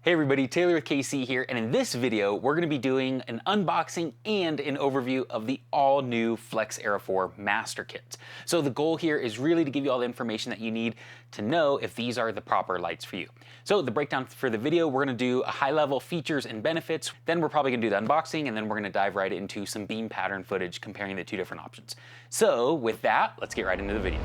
Hey everybody, Taylor with KC here, and in this video, we're gonna be doing an unboxing and an overview of the all-new Flex Era 4 Master Kits. So the goal here is really to give you all the information that you need to know if these are the proper lights for you. So the breakdown for the video, we're gonna do a high-level features and benefits, then we're probably gonna do the unboxing, and then we're gonna dive right into some beam pattern footage comparing the two different options. So with that, let's get right into the video.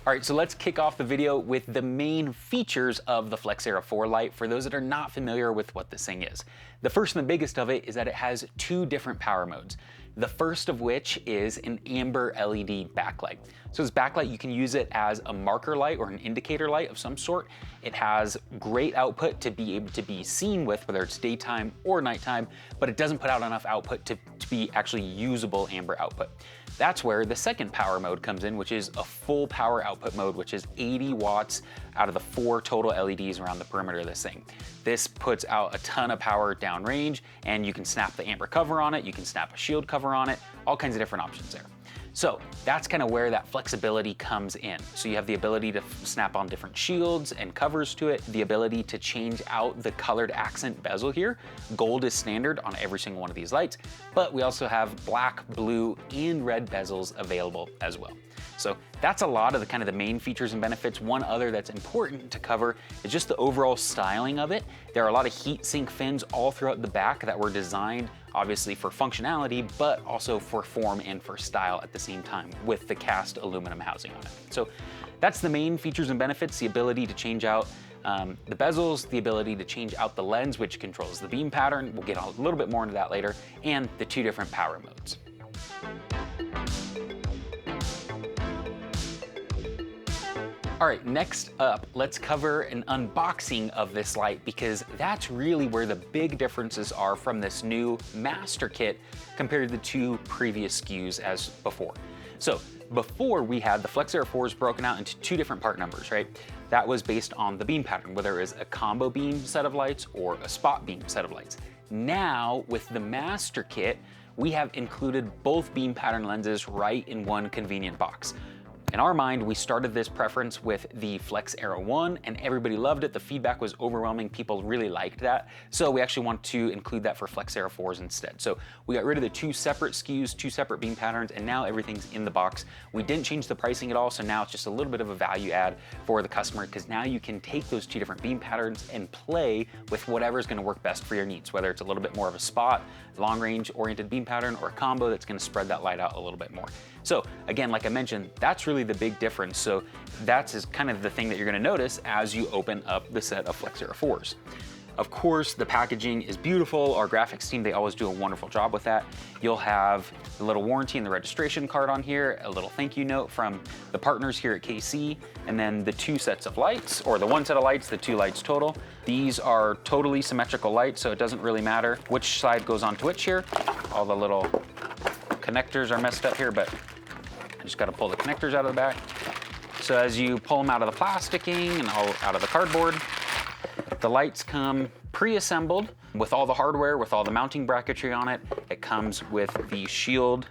All right, so let's kick off the video with the main features of the Flex Era 4 light for those that are not familiar with what this thing is. The first and the biggest of it is that it has two different power modes. The first of which is an amber LED backlight. So this backlight, you can use it as a marker light or an indicator light of some sort. It has great output to be able to be seen with, whether it's daytime or nighttime, but it doesn't put out enough output to be actually usable amber output. That's where the second power mode comes in, which is a full power output mode, which is 80 watts out of the 4 total LEDs around the perimeter of this thing. This puts out a ton of power downrange, and you can snap the amber cover on it, you can snap a shield cover on it, all kinds of different options there. So that's kind of where that flexibility comes in. So you have the ability to snap on different shields and covers to it, the ability to change out the colored accent bezel here. Gold is standard on every single one of these lights, but we also have black, blue, and red bezels available as well. So that's a lot of the main features and benefits. One other that's important to cover is just the overall styling of it. There are a lot of heat sink fins all throughout the back that were designed obviously for functionality, but also for form and for style at the same time with the cast aluminum housing on it. So that's the main features and benefits, the ability to change out the bezels, the ability to change out the lens, which controls the beam pattern. We'll get a little bit more into that later, and the two different power modes. All right, next up, let's cover an unboxing of this light because that's really where the big differences are from this new Master Kit compared to the two previous SKUs as before. So before we had the Flex Era 4s broken out into two different part numbers, right? That was based on the beam pattern, whether it was a combo beam set of lights or a spot beam set of lights. Now with the Master Kit, we have included both beam pattern lenses right in one convenient box. In our mind, we started this preference with the Flex Era 1 and everybody loved it. The feedback was overwhelming. People really liked that. So we actually want to include that for Flex Era 4s instead. So we got rid of the two separate SKUs, two separate beam patterns, and now everything's in the box. We didn't change the pricing at all, so now it's just a little bit of a value add for the customer because now you can take those two different beam patterns and play with whatever's gonna work best for your needs, whether it's a little bit more of a spot, long range oriented beam pattern, or a combo that's gonna spread that light out a little bit more. So again, like I mentioned, that's really the big difference. So that's kind of the thing that you're gonna notice as you open up the set of Flex Era 4s. Of course, the packaging is beautiful. Our graphics team, they always do a wonderful job with that. You'll have the little warranty and the registration card on here, a little thank you note from the partners here at KC, and then the two sets of lights, or the one set of lights, the two lights total. These are totally symmetrical lights, so it doesn't really matter which side goes onto which here. All the little connectors are messed up here, but I just gotta pull the connectors out of the back. So as you pull them out of the plasticking and all out of the cardboard, the lights come pre-assembled with all the hardware, with all the mounting bracketry on it. It comes with the shield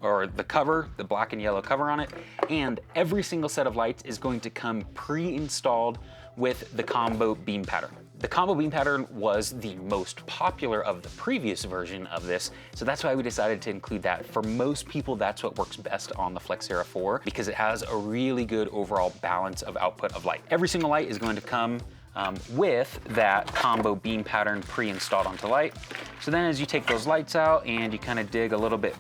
or the cover, the black and yellow cover on it, and every single set of lights is going to come pre-installed with the combo beam pattern. The combo beam pattern was the most popular of the previous version of this, so that's why we decided to include that. For most people, that's what works best on the Flex Era 4 because it has a really good overall balance of output of light. Every single light is going to come with that combo beam pattern pre-installed onto light. So then as you take those lights out and you kind of dig a little bit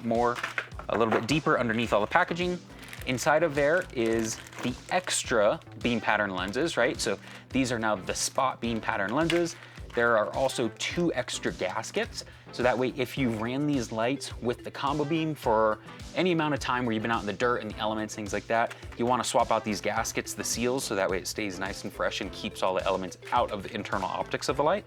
deeper underneath all the packaging, inside of there is the extra beam pattern lenses, right? So these are now the spot beam pattern lenses. there are also 2 extra gaskets. So that way, if you ran these lights with the combo beam for any amount of time where you've been out in the dirt and the elements, things like that, you want to swap out these gaskets, the seals, so that way it stays nice and fresh and keeps all the elements out of the internal optics of the light.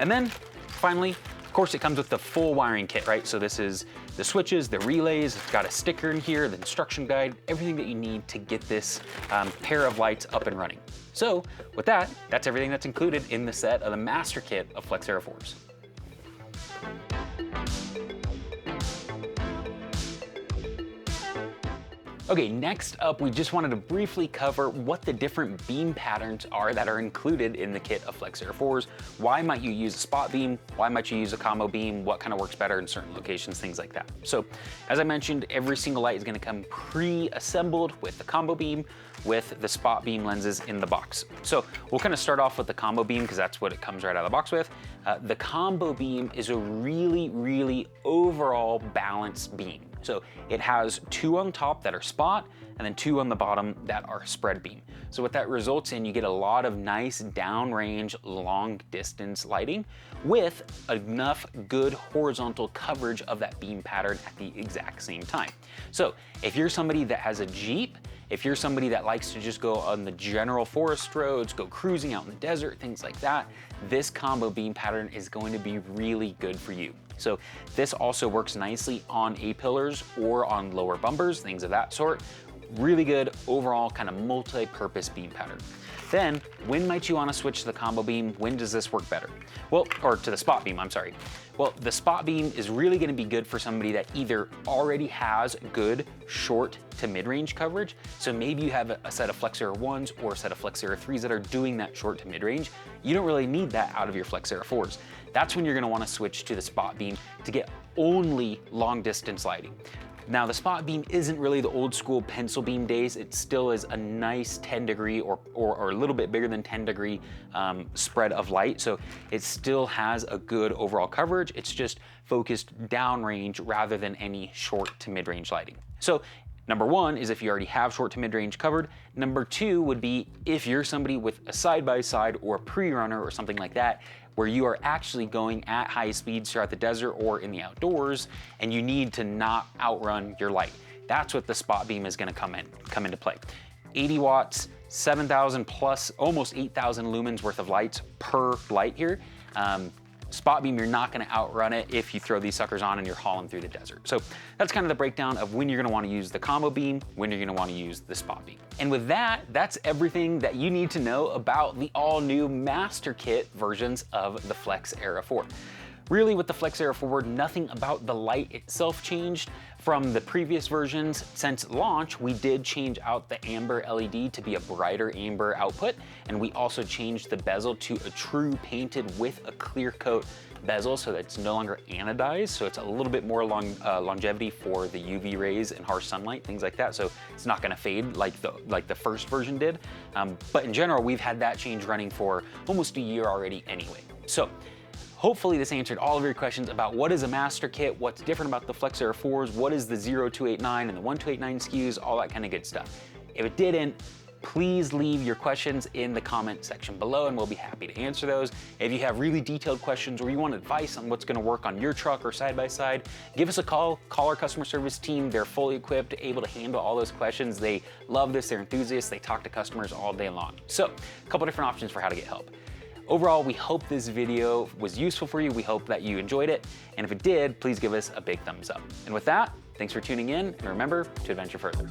And then finally, of course, it comes with the full wiring kit, right? So this is the switches, the relays, it's got a sticker in here, the instruction guide, everything that you need to get this pair of lights up and running. So with that, that's everything that's included in the set of the master kit of Flex ERA 4s. Okay, next up, we just wanted to briefly cover what the different beam patterns are that are included in the kit of Flex ERA 4s. Why might you use a spot beam? Why might you use a combo beam? What kind of works better in certain locations, things like that. So, as I mentioned, every single light is gonna come pre-assembled with the combo beam, with the spot beam lenses in the box. So we'll kind of start off with the combo beam because that's what it comes right out of the box with. The combo beam is a really overall balanced beam. So it has 2 on top that are spot and then 2 on the bottom that are spread beam. So what that results in, you get a lot of nice downrange, long distance lighting with enough good horizontal coverage of that beam pattern at the exact same time. So if you're somebody that has a Jeep, if you're somebody that likes to just go on the general forest roads, go cruising out in the desert, things like that, this combo beam pattern is going to be really good for you. So this also works nicely on A-pillars or on lower bumpers, things of that sort. Really good overall kind of multi-purpose beam pattern. Then, when might you want to switch to the combo beam? When does this work better? Well, or to the spot beam, I'm sorry. Well, the spot beam is really going to be good for somebody that either already has good short to mid-range coverage. So maybe you have a set of Flex ERA 1s or a set of Flex ERA 3s that are doing that short to mid-range. You don't really need that out of your Flex ERA 4s. That's when you're going to want to switch to the spot beam to get only long distance lighting. Now the spot beam isn't really the old school pencil beam days. It still is a nice 10 degree or a little bit bigger than 10 degree spread of light. So it still has a good overall coverage. It's just focused downrange rather than any short to mid-range lighting. So number 1 is if you already have short to mid-range covered. Number 2 would be if you're somebody with a side-by-side or a pre-runner or something like that, where you are actually going at high speeds throughout the desert or in the outdoors, and you need to not outrun your light. That's what the spot beam is gonna come into play. 80 watts, 7,000 plus, almost 8,000 lumens worth of lights per light here. Spot beam, you're not gonna outrun it if you throw these suckers on and you're hauling through the desert. So that's kind of the breakdown of when you're gonna wanna use the combo beam, when you're gonna wanna use the spot beam. And with that, that's everything that you need to know about the all new Master Kit versions of the Flex ERA 4. Really, with the Flex ERA 4, nothing about the light itself changed from the previous versions. Since launch, we did change out the amber LED to be a brighter amber output, and we also changed the bezel to a true painted with a clear coat bezel, so that it's no longer anodized, so it's a little bit more longevity for the UV rays and harsh sunlight, things like that, so it's not gonna fade like the first version did. But in general, we've had that change running for almost a year already anyway. So hopefully this answered all of your questions about what is a master kit, what's different about the Flex ERA 4s, what is the 0289 and the 1289 SKUs, all that kind of good stuff. If it didn't, please leave your questions in the comment section below and we'll be happy to answer those. If you have really detailed questions or you want advice on what's gonna work on your truck or side-by-side, give us a call our customer service team. They're fully equipped, able to handle all those questions. They love this, they're enthusiasts, they talk to customers all day long. So, a couple different options for how to get help. Overall, we hope this video was useful for you. We hope that you enjoyed it. And if it did, please give us a big thumbs up. And with that, thanks for tuning in. And remember to adventure further.